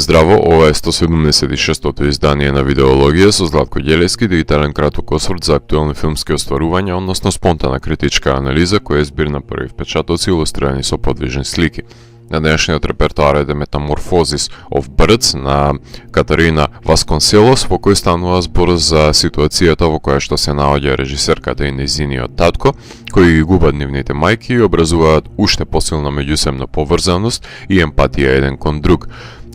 Здраво, ова е 176-тото издание на Видеологија со Златко Ѓелевски, дигитален краток осврт за актуелни филмски остварувања, односно спонтана критичка анализа која е збир на први впечатоци илустрирани со подвижни слики. На денешниот репертоар е The Metamorphosis of Birds на Катарина Васконселос, во кој станува збор за ситуацијата во која што се наоѓа режисерката и нејзиниот татко, кои ги губат нивните мајки и образуваат уште посилна меѓусебна поврзаност и емпатија еден кон друг.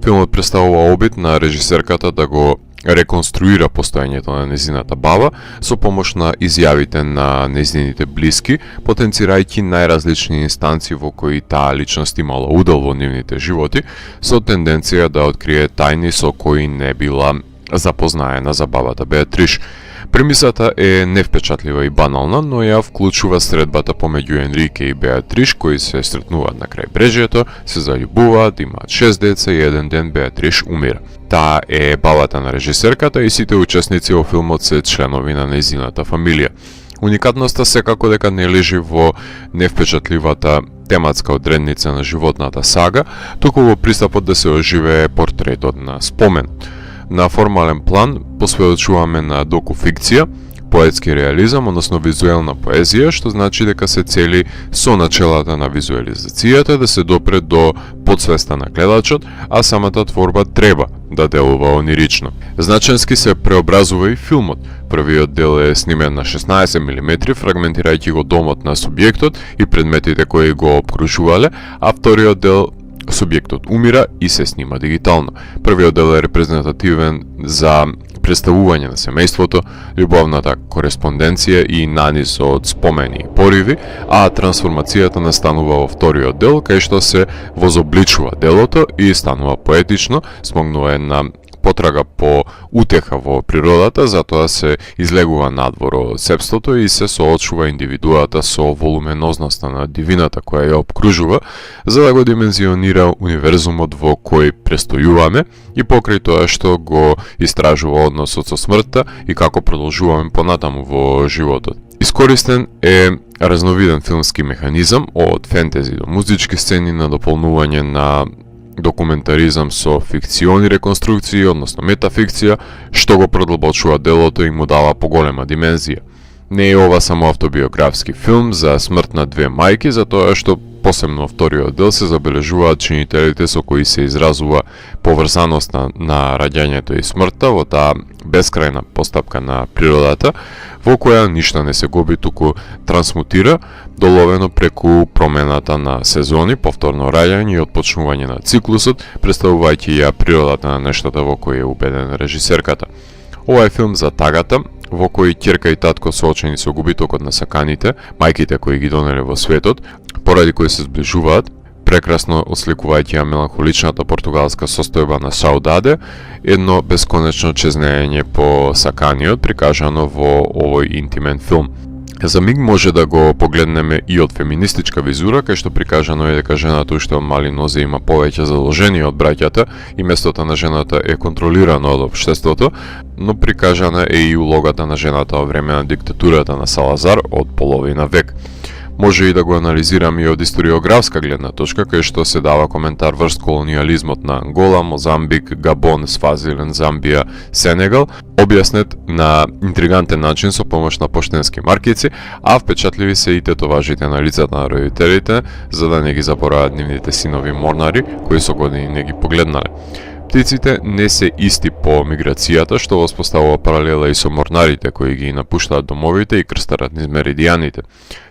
Филмот представува обид на режисерката да го реконструира постоењето на нејзината баба со помош на изјавите на нејзините блиски, потенцирајќи најразлични инстанции во кои таа личност имала удел во нивните животи, со тенденција да открие тајни со кои не била запознаена за бабата Беатриш. Премисата е невпечатлива и банална, но ја вклучува средбата помеѓу Енрике и Беатриш, кои се сретнуваат на крај брежјето, се заљубуваат, имаат 6 деца и еден ден Беатриш умира. Таа е бабата на режисерката и сите учесници во филмот се членови на нејзината фамилија. Уникатноста секако дека не лежи во невпечатливата тематска одредница на животната сага, туку во пристапот да се оживее портретот на спомен. На формален план посведочуваме на доку-фикција, поетски реализам, односно визуелна поезија, што значи дека се цели со начелата на визуализацијата да се допре до подсвеста на гледачот, а самата творба треба да делува онирично. Значенски се преобразува и филмот. Првиот дел е снимен на 16 мм, фрагментирајќи го домот на субјектот и предметите кои го обкружувале, а вториот дел субјектот умира и се снима дигитално. Првиот дел е репрезентативен за представување на семејството, љубовната кореспонденција и наниз од спомени и пориви, а трансформацијата настанува во вториот дел, кај што се возобличува делото и станува поетично, смогнува една потрага по утеха во природата, затоа се излегува надвор од сепството и се соочува индивидуата со волуменозноста на дивината која ја обкружува, за да го димензионира универзумот во кој престојуваме и покрај тоа што го истражува односот со смртта и како продолжуваме понатаму во животот. Искористен е разновиден филмски механизам од фентези до музички сцени на дополнување на документаризам со фикциони реконструкции, односно метафикција, што го продлбочува делото и му дава поголема димензија. Не е ова само автобиографски филм за смрт на две мајки, затоа што посебно во вториот дел се забележуваат чинителите со кои се изразува поврзаност на раѓањето и смртта во таа бескрајна постапка на природата, во која ништо не се губи, туку трансмутира, доловено преку промената на сезони, повторно раѓање и отпочнување на циклусот, представувајќи ја природата на нештата во кои е убедена режисерката. Ова е филм за тагата, во кој ќерка и татко соочени со губитокот на саканите, мајките кои ги донеле во светот, поради кои се зближуваат, прекрасно осликувајќи ја меланхоличната португалска состојба на саудаде, едно бесконечно чезнење по саканиот, прикажано во овој интимен филм. За миг може да го погледнеме и од феминистичка визура, кај што прикажано е дека жената уште од мали нозе има повеќе задолженија од браќата и местото на жената е контролирано од општеството, но прикажана е и улогата на жената во време на диктатурата на Салазар од половина век. Може и да го анализираме и од историографска гледна точка, кај што се дава коментар врз колониализмот на Ангола, Мозамбик, Габон, Свазилен, Замбија, Сенегал, објаснет на интригантен начин со помош на поштенски маркици, а впечатливи се и тетоважите на лицата на родителите, за да не ги заборават нивните синови морнари, кои со години не ги погледнале. Птиците не се исти по миграцијата, што воспоставува паралела и со морнарите кои ги напуштаат домовите и крстарат низ меридијаните.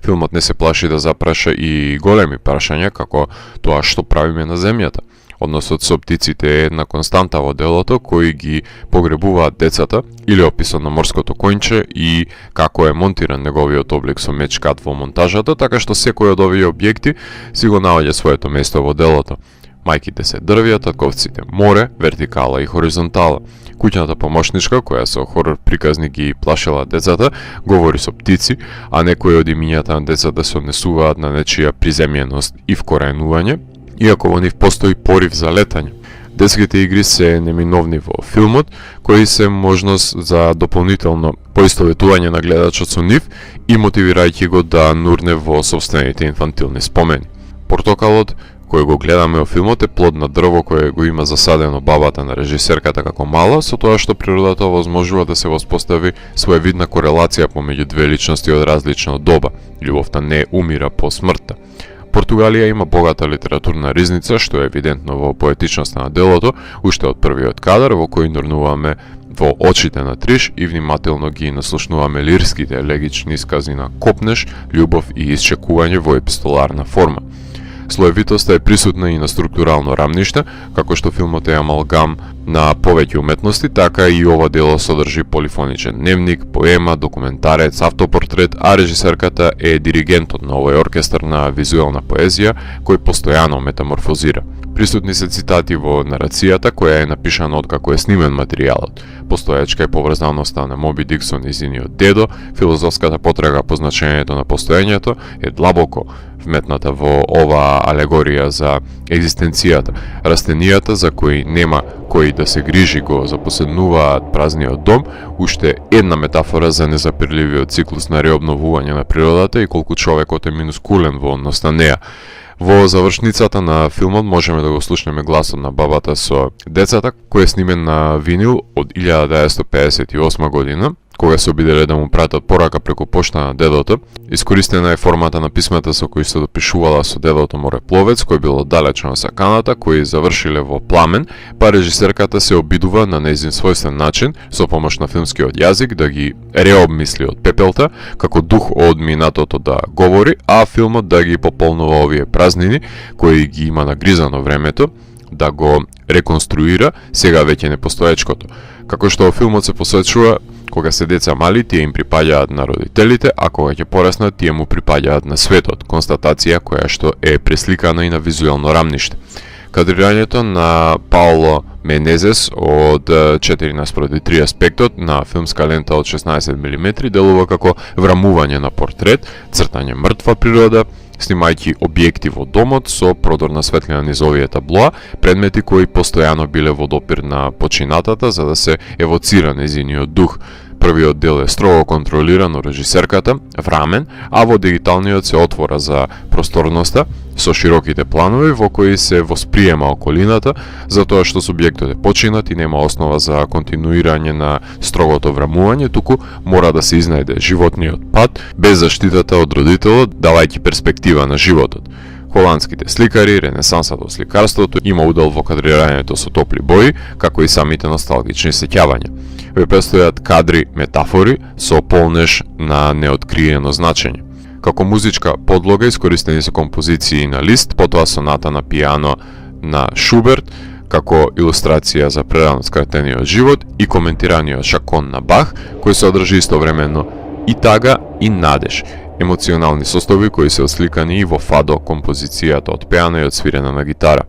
Филмот не се плаши да запраша и големи прашања, како тоа што правиме на земјата. Односот со птиците е една константа во делото, кои ги погребуваат децата, или описот на морското коњче и како е монтиран неговиот облик со мечкат во монтажата, така што секој од овие објекти си го наоѓа своето место во делото. Мајките се дрвја, татковците море, вертикала и хоризонтала. Куќната помошничка, која со хорор приказни ги плашела децата, говори со птици, а некои од имињата на децата се однесуваат на нечија приземјеност и вкоренување, иако во нив постои порив за летање. Детските игри се неминовни во филмот, кои се можност за дополнително поистоветување на гледачот со нив и мотивирајќи го да нурне во собствените инфантилни спомени. Портокалот, кој го гледаме во филмот е плод на дрво кое го има засадено бабата на режисерката како мала, со тоа што природата овозможува да се воспостави своевидна корелација помеѓу две личности од различно доба. Љубовта не умира по смртта. Португалија има богата литературна ризница, што е евидентно во поетичноста на делото, уште од првиот кадар во кој нурнуваме во очите на Триш и внимателно ги наслушнуваме лирските елегични искази на копнеш, љубов и исчекување во епистоларна форма. Слоевитоста е присутна и на структурално рамниште, како што филмот е амалгам на повеќе уметности, така и ова дело содржи полифоничен дневник, поема, документарец, автопортрет, а режисерката е диригентот на овој оркестар на визуелна поезија, кој постојано метаморфозира. Присутни се цитати во нарацијата, која е напишана откако е снимен материјалот. Постоечка е поврзаноста на Моби Дик со низиниот дедо, филозофската потрага по значењето на постоењето е длабоко вметната во оваа алегорија за екзистенцијата. Растенијата за кои нема кој да се грижи го запоседнуваат празниот дом, уште една метафора за незапирливиот циклус на реобновување на природата и колку човекот е минускулен во однос на неа. Во завршницата на филмот можеме да го слушнеме гласот на бабата со децата, кој е снимен на винил од 1958 година, кога се обиделе да му пратат порака преку пошта на дедото. Искористена е формата на писмата со кои се допишувала со дедото морепловец, кој бил далечен од саканата, кои завршиле во пламен, па режисерката се обидува на нејзин својствен начин, со помош на филмскиот јазик, да ги реобмисли од пепелта, како дух од минатото да говори, а филмот да ги пополнува овие празнини, кои ги има нагризано времето, да го реконструира сега веќе непостоечкото. Како што во филмот се посочува, кога се деца мали, тие им припаѓаат на родителите, а кога ќе пораснат, тие му припаѓаат на светот. Констатација која што е пресликана и на визуелно рамниште. Кадрирањето на Пауло Менезес од 4:3 аспектот на филмска лента од 16 мм делува како врамување на портрет, цртање мртва природа, снимајќи објекти во домот со продорна светлина низ овие таблоа, предмети кои постојано биле во допир на починатата за да се евоцира нејзиниот дух. Првиот дел е строго контролиран од режисерката, врамен, а во дигиталниот се отвора за просторноста со широките планови во кои се восприема околината, затоа што субјектот е починат и нема основа за континуирање на строгото врамување, туку мора да се изнајде животниот пат без заштитата од родителот, давајќи перспектива на животот. Холандските сликари, ренесансата од сликарството има удел во кадрирањето со топли бои, како и самите носталгични сеќавања. Ве престојат кадри метафори со полнеж на неоткриено значење. Како музичка подлога искористени се композиции на Лист, потоа соната на пијано на Шуберт, како илустрација за прерано скратениот живот и коментираниот шакон на Бах, кој се одржи истовремено и тага и надеж. Емоционални состојби кои се осликани и во фадо композицијата од пеана и од свирена на гитара.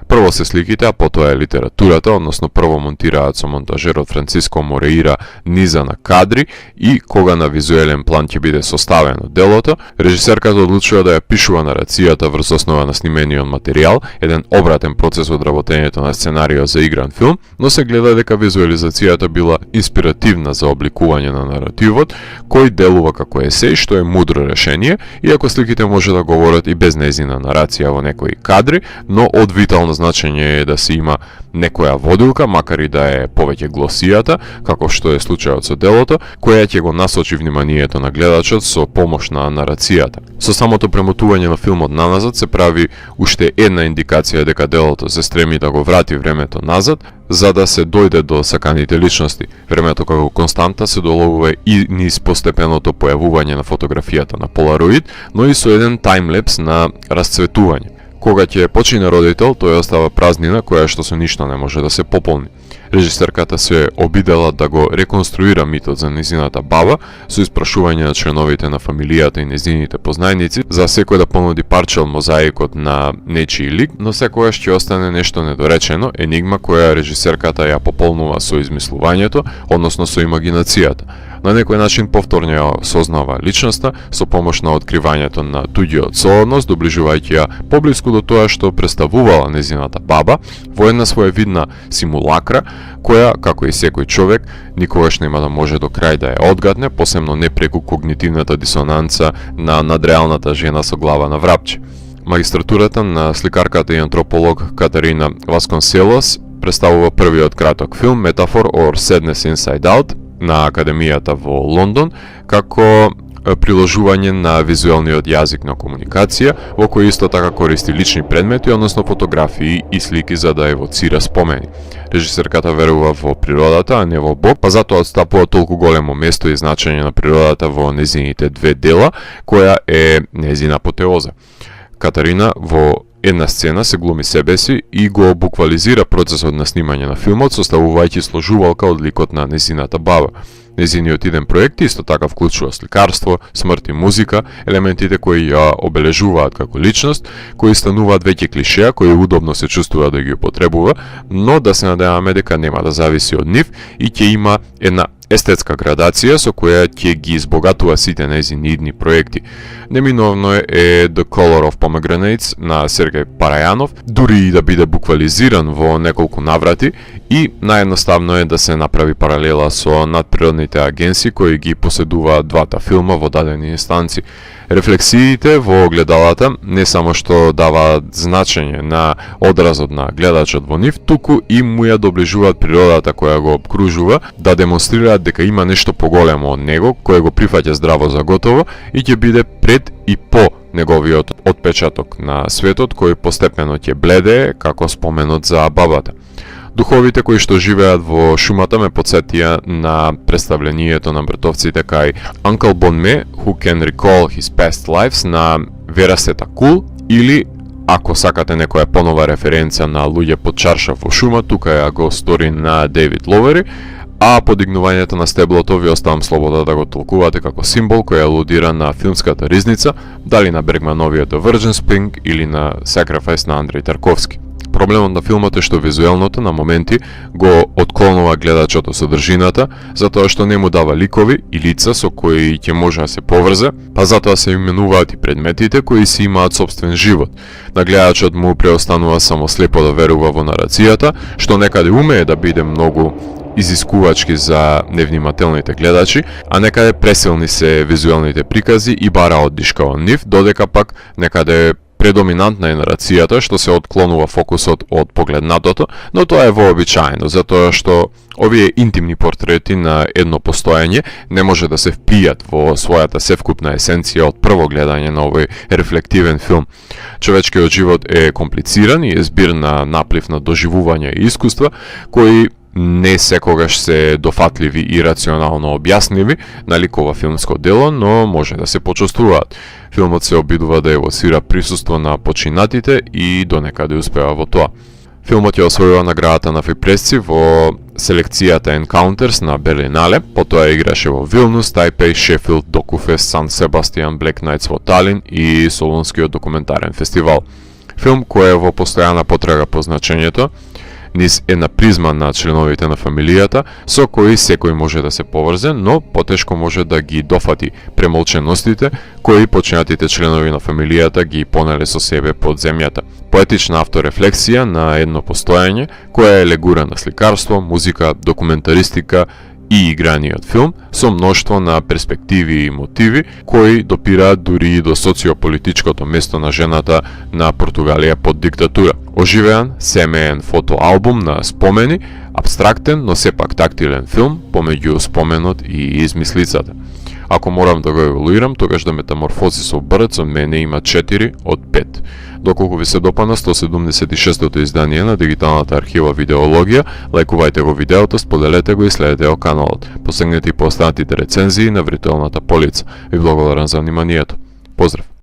Прво се сликите, а потоа е литературата, односно прво монтираат со монтажерот Франциско Мореира низа на кадри и кога на визуелен план ќе биде составено делото, режисерката одлучува да ја пишува нарацијата врз основа на снимениот материјал, еден обратен процес од работењето на сценарио за игран филм, но се гледа дека визуализацијата била инспиративна за обликување на наративот, кој делува како есеј, што е мудро решение, иако сликите може да говорат и без нејзина нарација во некои кадри, но од витално значење е да се има некоја водилка, макар и да е повеќе глосијата, како што е случајот со делото, која ќе го насочи вниманието на гледачот со помош на нарацијата. Со самото премотување на филмот наназад се прави уште една индикација дека делото се стреми да го врати времето назад, за да се дојде до саканите личности. Времето како константа се доловува и низ постепеното појавување на фотографијата на полароид, но и со еден таймлепс на расцветување. Кога ќе почине родител, тој остава празнина која што со ништо не може да се пополни. Режисерката се обидела да го реконструира митот за незината баба со испрашување на членовите на фамилијата и незините познајници за секој да понуди парче од мозаикот на нечии лик, но секогаш ќе остане нешто недоречено, енигма која режисерката ја пополнува со измислувањето, односно со имагинацијата. На некој начин повторно ја сознава личноста со помош на откривањето на туѓиот сооднос, доближувајќи ја поблиску до тоа што представувала незината баба во една своевидна симулакра, која, како и секој човек, никогаш нема да може до крај да ја одгадне, посебно не преку когнитивната дисонанца на надреалната жена со глава на врапче. магистратурата на сликарката и антрополог Катарина Васконселос представува првиот краток филм Metaphor or Sadness Inside Out на Академијата во Лондон како приложување на визуелниот јазик на комуникација, во кој исто така користи лични предмети, односно фотографии и слики за да евоцира спомени. Режисерката верува во природата, а не во Бог, па затоа отстапува толку големо место и значење на природата во незините две дела, која е незина апотеоза. Катарина во една сцена се глуми себе си и го буквализира процесот на снимање на филмот, составувајќи сложувалка од ликот на незината баба. Незиниот иден проект исто така вклучува сликарство, смрт и музика, елементите кои ја обележуваат како личност, кои стануваат веќе клишеа, кои удобно се чувствува да ги употребува, но да се надеваме дека нема да зависи од нив и ќе има една естетска градација со која ќе ги избогатува сите незини идни проекти. Неминовно е The Color of Pomegranates на Сергеј Парајанов, дури и да биде буквализиран во неколку наврати, и наједноставно е да се направи паралела со надприродните агенции кои ги поседуваат двата филма во дадени инстанци. Рефлексиите во огледалата не само што даваат значење на одразот на гледачот во нив, туку и му ја доближуваат природата која го обкружува, да демонстрираат дека има нешто поголемо од него, кое го прифаќа здраво за готово и ќе биде пред и по неговиот отпечаток на светот, кој постепено ќе бледе како споменот за бабата. Духовите кои што живеат во шумата ме подсетија на представлението на братовците кај Uncle Bonme, Who Can Recall His Past Lives на Вера Сета Кул, или ако сакате некоја понова референција на луѓе под чаршаф во шума, тука ја го стори на Дейвид Ловери, а подигнувањето на стеблото ви оставам слобода да го толкувате како символ кој алудира на филмската ризница, дали на Бергмановиот The Virgin Spring или на Sacrifice на Андреј Тарковски. Проблемот на филмот е што визуелното на моменти го отклонува гледачот од содржината, затоа што не му дава ликови и лица со кои ќе може да се поврзе, па затоа се именуваат и предметите кои си имаат собствен живот. На гледачот му преостанува само слепо да верува во нарацијата, што некаде умее да биде многу изискувачки за невнимателните гледачи, а некаде пресилни се визуелните прикази и бара оддишка од нив, додека пак некаде предоминантна е нарацијата што се отклонува фокусот од погледнатото, но тоа е вообичаено, затоа што овие интимни портрети на едно постоење не може да се впијат во својата севкупна есенција од прво гледање на овој рефлективен филм. Човечкиот живот е комплициран и е збир на наплив на доживувања и искуства, кои не секогаш се дофатливи и рационално објаснливи на ликова филмско дело, но може да се почувствуваат. Филмот се обидува да евоцира присуство на починатите и донекаде успева во тоа. Филмот ја освоила наградата на Фипресци во селекцијата Encounters на Берлинале, потоа играше во Вилнус, Тајпеј, Шефилд, Докуфест, Сан Себастијан, Блек Најтс во Талин и Солунскиот документарен фестивал. Филм кој е во постојана потрага по значењето, низ една призма на членовите на фамилијата, со кои секој може да се поврзе, но потешко може да ги дофати премолченостите кои починатите членови на фамилијата ги понеле со себе под земјата. Поетична авторефлексија на едно постоење, која е легура на сликарство, музика, документаристика и играниот филм, со мноштво на перспективи и мотиви, кои допираат дури и до социополитичкото место на жената на Португалија под диктатура. Оживеан, семеен фотоалбум на спомени, абстрактен, но сепак тактилен филм помеѓу споменот и измислицата. Ако морам да го еволуирам, тогаш да Метаморфозис со брц од мене има 4 од 5. Доколку ви се допадна 176-тото издание на дигиталната архива Видеологија, лајкувајте го видеото, споделете го и следете го каналот. Посегнете и по останатите рецензии на виртуелната полица. Ви благодарам за вниманието. Поздрав!